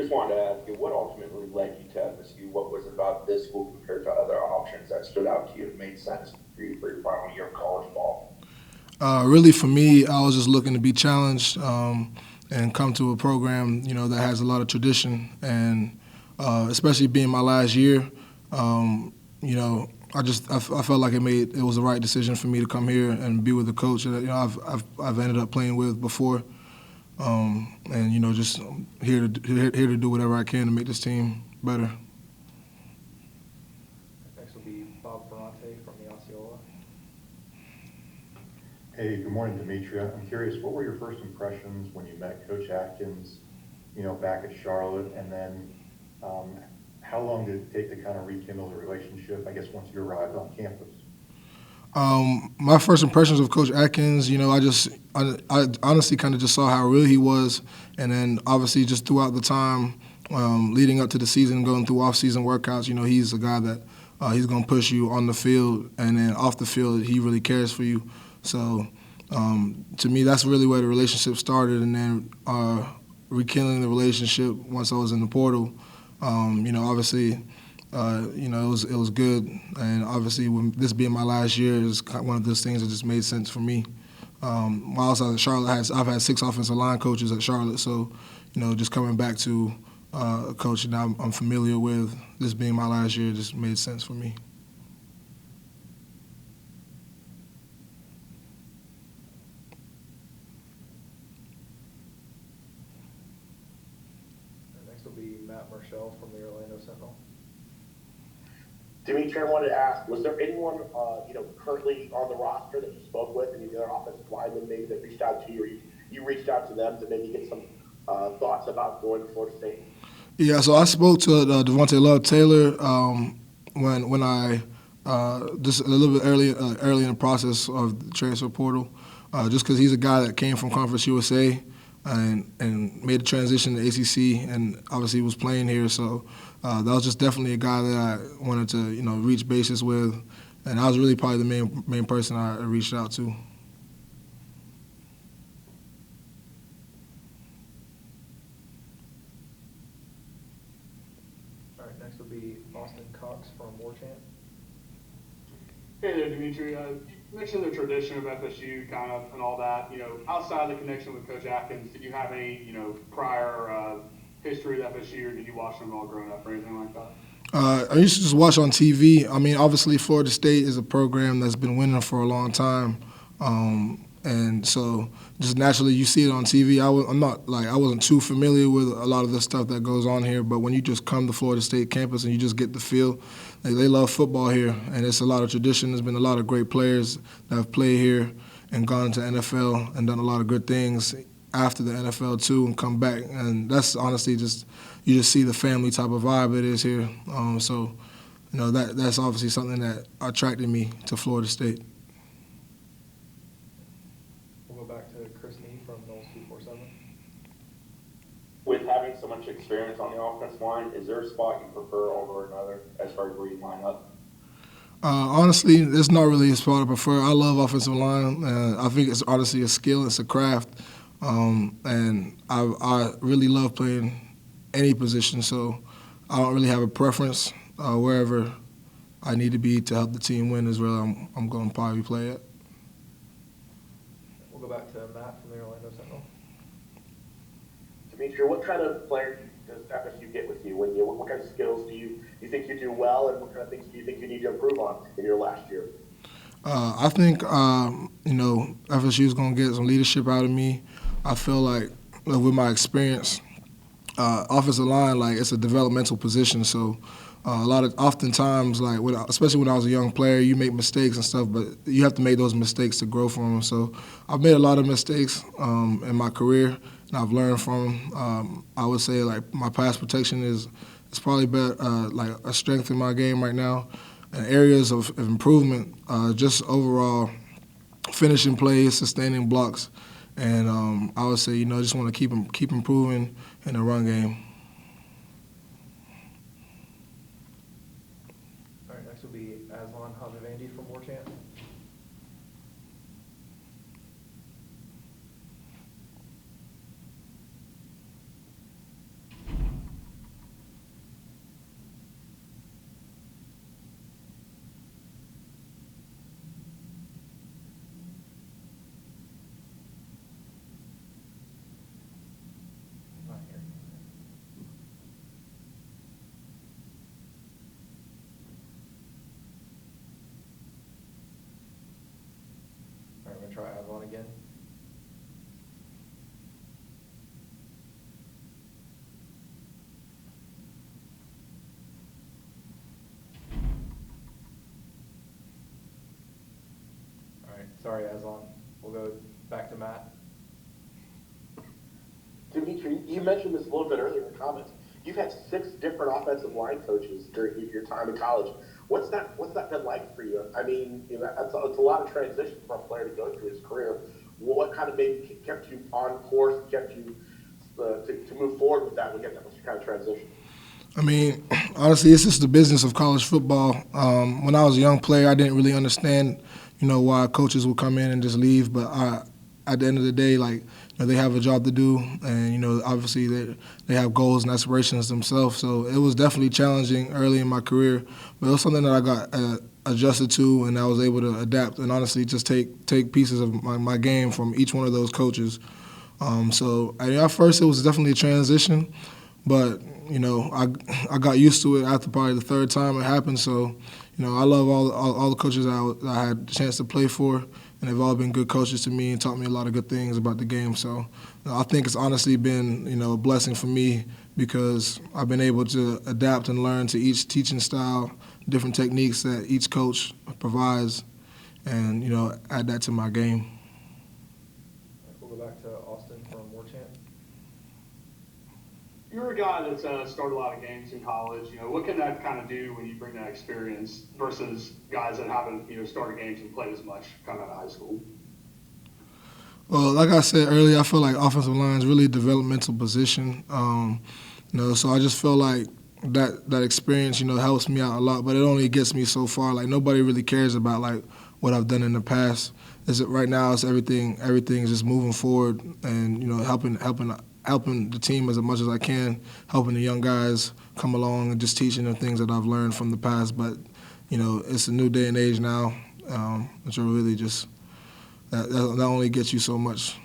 Just wanted to ask you, what ultimately led you to FSU? What was it about this school compared to other options that stood out to you and made sense for your final year of college ball? Really, for me, I was just looking to be challenged and come to a program, that has a lot of tradition, and especially being my last year, I felt like it was the right decision for me to come here and be with the coach that I've ended up playing with before, and just here to do whatever I can to make this team better. Next will be Bob Ferrante from the Osceola. Hey, good morning, Demetria. I'm curious, what were your first impressions when you met Coach Atkins, back at Charlotte, and then how long did it take to kind of rekindle the relationship, I guess, once you arrived on campus? My first impressions of Coach Atkins, I honestly kind of just saw how real he was, and then obviously just throughout the time leading up to the season, going through off-season workouts, he's a guy that he's going to push you on the field, and then off the field, he really cares for you. So to me, that's really where the relationship started, and then rekindling the relationship once I was in the portal. Obviously, it was good, and obviously, when this being my last year, is one of those things that just made sense for me. While I was at Charlotte, I've had 6 offensive line coaches at Charlotte, so just coming back to a coach that I'm familiar with, this being my last year, just made sense for me. Next will be Matt Marshall from the Orlando Sentinel. Dimitri, I wanted to ask, was there anyone, currently on the roster that you spoke with, any of the other offensive linemen maybe that reached out to you, or you reached out to them to maybe get some thoughts about going to Florida State? Yeah, so I spoke to Devontae Love Taylor when I just a little bit early in the process of the transfer portal, just because he's a guy that came from Conference USA and made the transition to ACC, and obviously was playing here. So that was just definitely a guy that I wanted to reach bases with, and I was really probably the main person I reached out to. All right, next will be Austin Cox from Warchant. Hey there, Dimitri. You mentioned the tradition of FSU, kind of, and all that. Outside the connection with Coach Atkins, did you have any, prior history with FSU, or did you watch them all growing up, or anything like that? I used to just watch on TV. I mean, obviously, Florida State is a program that's been winning for a long time, and so just naturally you see it on TV. I wasn't too familiar with a lot of the stuff that goes on here, but when you just come to Florida State campus and you just get the feel, they love football here, and it's a lot of tradition. There's been a lot of great players that have played here and gone to NFL and done a lot of good things after the NFL too, and come back, and that's honestly just you just see the family type of vibe it is here. So that's obviously something that attracted me to Florida State. We'll go back to Chris Nee from Knowles 247. With having so much experience on the offensive line, is there a spot you prefer over another as far as where you line up? Honestly, there's not really a spot I prefer. I love offensive line. I think it's honestly a skill. It's a craft. And I really love playing any position, so I don't really have a preference. Wherever I need to be to help the team win is where I'm going to probably play at. We'll go back to Matt from the Orlando Sentinel. Dimitri, what kind of player does FSU get with you? What kind of skills do you think you do well, and what kind of things do you think you need to improve on in your last year? I think FSU is going to get some leadership out of me. I feel like with my experience, offensive line, it's a developmental position. So oftentimes, especially when I was a young player, you make mistakes and stuff, but you have to make those mistakes to grow from them. So I've made a lot of mistakes in my career, and I've learned from them. I would say my pass protection is probably better, a strength in my game right now. And areas of improvement, just overall finishing plays, sustaining blocks. And I would say, just want to keep improving in the run game. All right, next will be Aslan Havavandi from Warchant. try Avalon again. All right, sorry, Aslan. We'll go back to Matt. Dimitri, you mentioned this a little bit earlier in the comments. You've had 6 different offensive line coaches during your time in college. What's that been like for you? I mean, it's a lot of transition for a player to go through his career. What kind of maybe kept you on course, kept you to move forward with that? We get that kind of transition. I mean, honestly, it's just the business of college football. When I was a young player, I didn't really understand, why coaches would come in and just leave. But at the end of the day, they have a job to do, and obviously they have goals and aspirations themselves. So it was definitely challenging early in my career, but it was something that I got adjusted to, and I was able to adapt and honestly just take pieces of my game from each one of those coaches. So at first it was definitely a transition, but I got used to it after probably the 3rd time it happened. So I love all the coaches I had the chance to play for, and they've all been good coaches to me and taught me a lot of good things about the game. So I think it's honestly been a blessing for me because I've been able to adapt and learn to each teaching style, different techniques that each coach provides, and add that to my game. We'll go back to Austin from Warchant. You're a guy that's started a lot of games in college. What can that kind of do when you bring that experience versus guys that haven't, started games and played as much coming out of high school? Well, like I said earlier, I feel like offensive line is really a developmental position. So I just feel like that experience, helps me out a lot. But it only gets me so far. Like nobody really cares about what I've done in the past. Right now, it's everything is just moving forward and helping the team as much as I can, helping the young guys come along and just teaching them things that I've learned from the past. But, it's a new day and age now, which are really just that only gets you so much.